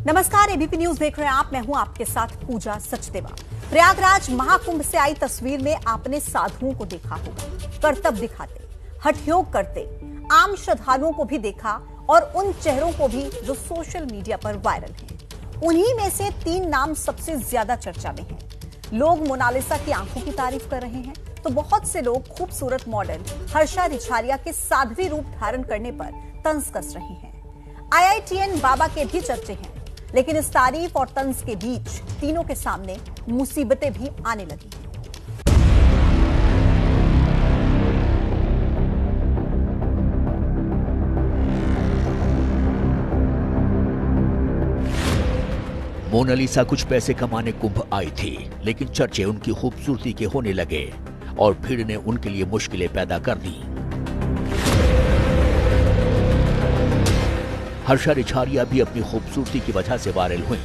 नमस्कार, ABP news देख रहे हैं आप। मैं हूं आपके साथ पूजा सचदेवा। प्रयागराज महाकुंभ से आई तस्वीर में आपने साधुओं को देखा होगा, कर्तव्य दिखाते, हठयोग करते। आम श्रद्धालुओं को भी देखा और उन चेहरों को भी जो सोशल मीडिया पर वायरल हैं। उन्हीं में से 3 नाम सबसे ज्यादा चर्चा में हैं। लोग मोनालिसा की आंखों की तारीफ कर रहे हैं तो बहुत से लोग खूबसूरत मॉडल हर्षा रिछारिया के साध्वी रूप धारण करने पर तंज कस रहे हैं। IITN बाबा के भी चर्चे हैं, लेकिन इस तारीफ और तंज के बीच तीनों के सामने मुसीबतें भी आने लगी हैं। मोनालिसा कुछ पैसे कमाने कुंभ आई थी, लेकिन चर्चे उनकी खूबसूरती के होने लगे और भीड़ ने उनके लिए मुश्किलें पैदा कर दी। हर्षा रिछारिया भी अपनी खूबसूरती की वजह से वायरल हुई,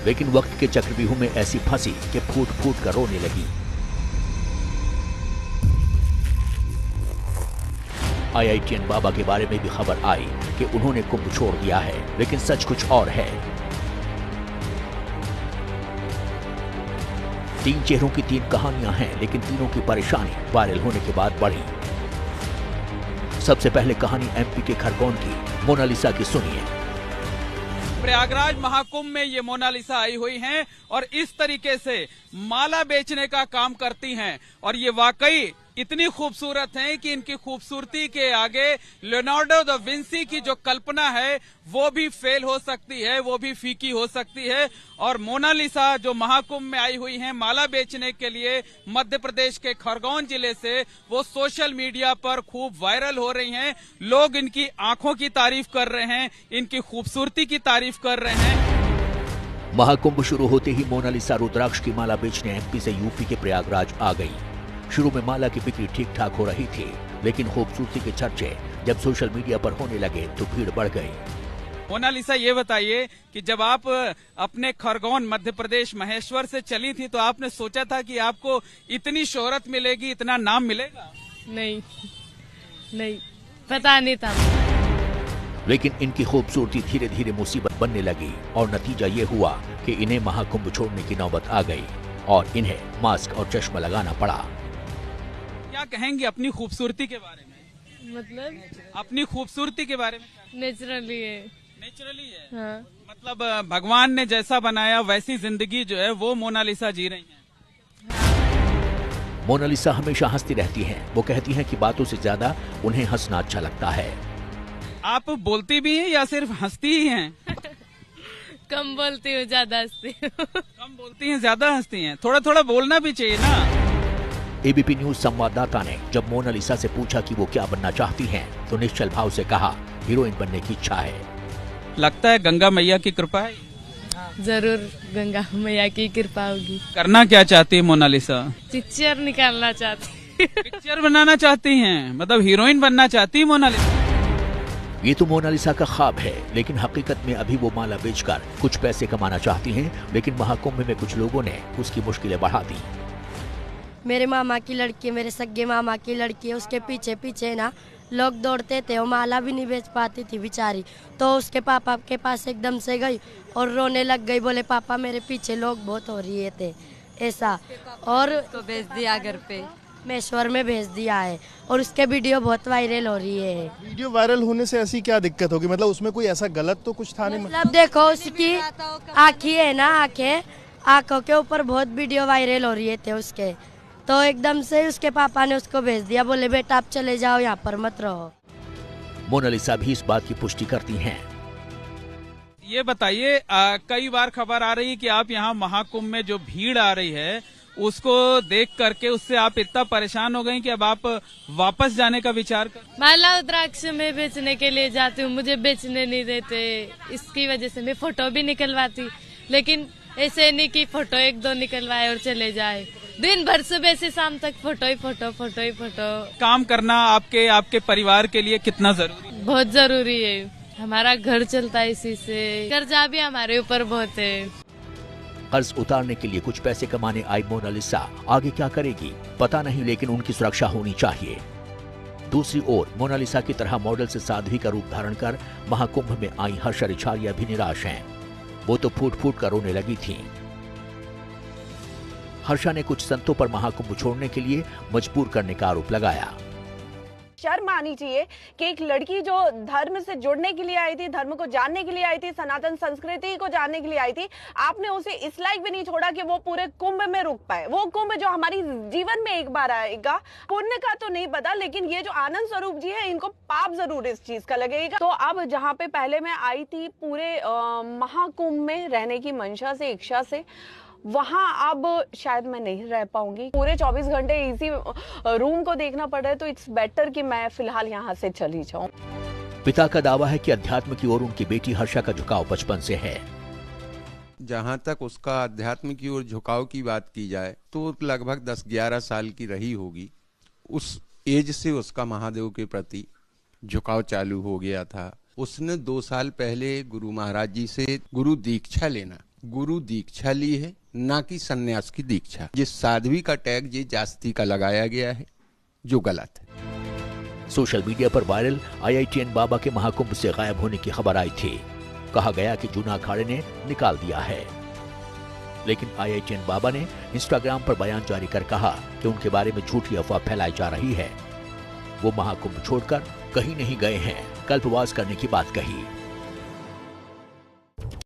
लेकिन वक्त के चक्रव्यूह में ऐसी फंसी कि फूट फूट कर रोने लगी। IITN बाबा के बारे में भी खबर आई कि उन्होंने कुंभ छोड़ दिया है, लेकिन सच कुछ और है। 3 चेहरों की 3 कहानियां हैं, लेकिन तीनों की परेशानी वायरल होने के बाद बढ़ी। सबसे पहले कहानी MP के खरगोन की, मोनालिसा की सुनिए। प्रयागराज महाकुंभ में ये मोनालिसा आई हुई हैं और इस तरीके से माला बेचने का काम करती हैं और ये वाकई इतनी खूबसूरत हैं कि इनकी खूबसूरती के आगे लियोनार्डो दा विंसी की जो कल्पना है वो भी फेल हो सकती है, वो भी फीकी हो सकती है। और मोनालिसा जो महाकुंभ में आई हुई हैं माला बेचने के लिए मध्य प्रदेश के खरगोन जिले से, वो सोशल मीडिया पर खूब वायरल हो रही हैं। लोग इनकी आंखों की तारीफ कर रहे हैं, इनकी खूबसूरती की तारीफ कर रहे हैं। महाकुंभ शुरू होते ही मोनालिसा रुद्राक्ष की माला बेचने MP से UP के प्रयागराज आ गई। शुरू में माला की बिक्री ठीक ठाक हो रही थी, लेकिन खूबसूरती के चर्चे जब सोशल मीडिया पर होने लगे तो भीड़ बढ़ गई। मोनालिसा, ये बताइए कि जब आप अपने खरगोन मध्य प्रदेश महेश्वर से चली थी तो आपने सोचा था कि आपको इतनी शोहरत मिलेगी, इतना नाम मिलेगा? नहीं, पता नहीं था। लेकिन इनकी खूबसूरती धीरे धीरे मुसीबत बनने लगी और नतीजा ये हुआ कि इन्हें महाकुंभ छोड़ने की नौबत आ गई और इन्हें मास्क और चश्मा लगाना पड़ा। क्या कहेंगे अपनी खूबसूरती के बारे में? मतलब अपनी खूबसूरती के बारे में? नेचुरली है। नेचुरली है? हाँ। मतलब भगवान ने जैसा बनाया वैसी जिंदगी जो है वो मोनालिसा जी रही हैं। मोनालिसा हमेशा हंसती रहती हैं। वो कहती हैं कि बातों से ज्यादा उन्हें हंसना अच्छा लगता है। आप बोलती भी हैं या सिर्फ हंसती ही हैं? कम बोलती हूँ, ज्यादा हंसती हूँ। कम बोलती हैं, ज्यादा हंसती हैं। थोड़ा थोड़ा बोलना भी चाहिए ना। ABP न्यूज संवाददाता ने जब मोनालिसा से पूछा कि वो क्या बनना चाहती हैं, तो निश्चल भाव से कहा, हीरोइन बनने की इच्छा है। लगता है गंगा मैया की कृपा है। जरूर गंगा मैया की कृपा होगी। करना क्या चाहती है मोनालिसा? पिक्चर निकालना चाहती। पिक्चर बनाना चाहती हैं, मतलब हीरोइन बनना चाहती है मोनालिसा। ये तो मोनालिसा का ख्वाब है, लेकिन हकीकत में अभी वो माला बेचकर कुछ पैसे कमाना चाहती हैं। लेकिन महाकुंभ में कुछ लोगों ने उसकी मुश्किलें बढ़ा दी। मेरे मामा की लड़की, मेरे सगे मामा की लड़की, उसके पीछे पीछे ना लोग दौड़ते थे। वो माला भी नहीं बेच पाती थी बेचारी, तो उसके पापा के पास एकदम से गई और रोने लग गई। बोले पापा मेरे पीछे लोग बहुत हो रहे थे ऐसा, और तो भेज दिया घर पे, महेश्वर में भेज दिया है और उसके वीडियो बहुत वायरल हो रही है। वीडियो वायरल होने से ऐसी क्या दिक्कत होगी? मतलब उसमें कोई ऐसा गलत तो कुछ था नहीं? मतलब देखो उसकी आँखें है ना, आँखों के ऊपर बहुत वीडियो वायरल हो रही थे उसके, तो एकदम से उसके पापा ने उसको भेज दिया। बोले बेटा आप चले जाओ, यहाँ पर मत रहो। मोनालिसा भी इस बात की पुष्टि करती हैं। ये बताइए, कई बार खबर आ रही है कि आप यहाँ महाकुंभ में जो भीड़ आ रही है उसको देख करके उससे आप इतना परेशान हो गए कि अब आप वापस जाने का विचार कर? माला रुद्राक्ष में बेचने के लिए जाती हूँ, मुझे बेचने नहीं देते, इसकी वजह से मैं फोटो भी निकलवाती, लेकिन ऐसे नहीं कि फोटो 1-2 निकलवाए और चले जाए। दिन भर सुबह से शाम तक फोटो ही फोटो। काम करना आपके परिवार के लिए कितना जरूरी है? बहुत जरूरी है, हमारा घर चलता है इसी से, कर्जा भी हमारे ऊपर बहुत है। कर्ज उतारने के लिए कुछ पैसे कमाने आई मोनालिसा आगे क्या करेगी पता नहीं, लेकिन उनकी सुरक्षा होनी चाहिए। दूसरी ओर मोनालिसा की तरह मॉडल से साध्वी का रूप धारण कर महाकुंभ में आई हर्षा रिछारिया भी निराश हैं। वो तो फूट फूट कर रोने लगी थीं। हर्षा ने कुछ संतों पर महाकुंभ छोड़ने के लिए मजबूर करने का आरोप लगाया। शर्म आनी चाहिए कि एक लड़की जो धर्म से जुड़ने के लिए आई थी, धर्म को जानने के लिए आई थी, सनातन संस्कृति को जानने के लिए आई थी, आपने उसे इस लायक भी नहीं छोड़ा कि वो पूरे कुंभ में रुक पाए। वो कुंभ जो हमारी जीवन में एक बार आएगा, पुण्य का तो नहीं पता, लेकिन ये जो आनंद स्वरूप जी है, इनको पाप जरूर इस चीज का लगेगा। तो अब जहाँ पे पहले मैं आई थी पूरे महाकुंभ में रहने की मंशा से, इच्छा से, वहां अब शायद मैं नहीं रह पाऊंगी। पूरे 24 घंटे इसी रूम को देखना पड़ रहा है, तो इट्स बेटर कि मैं फिलहाल यहाँ से चली जाऊं। पिता का दावा है कि अध्यात्म की ओर उनकी बेटी हर्षा का झुकाव बचपन से है। जहाँ तक उसका अध्यात्म की ओर झुकाव की बात की जाए तो लगभग 10-11 साल की रही होगी। उस एज से उसका महादेव के प्रति झुकाव चालू हो गया था। उसने 2 साल पहले गुरु महाराज जी से गुरु दीक्षा ली है, ना कि सन्यास की दीक्षा। जिस साध्वी का टैग ये जास्ती का लगाया गया है, जो गलत है। सोशल मीडिया पर वायरल IITN बाबा के महाकुंभ से गायब होने की खबर आई थी। कहा गया कि जूना अखाड़े ने निकाल दिया है, लेकिन IITN बाबा ने इंस्टाग्राम पर बयान जारी कर कहा कि उनके बारे में झूठी अफवाह फैलाई जा रही है। वो महाकुंभ छोड़कर कहीं नहीं गए हैं, कल्पवास करने की बात कही।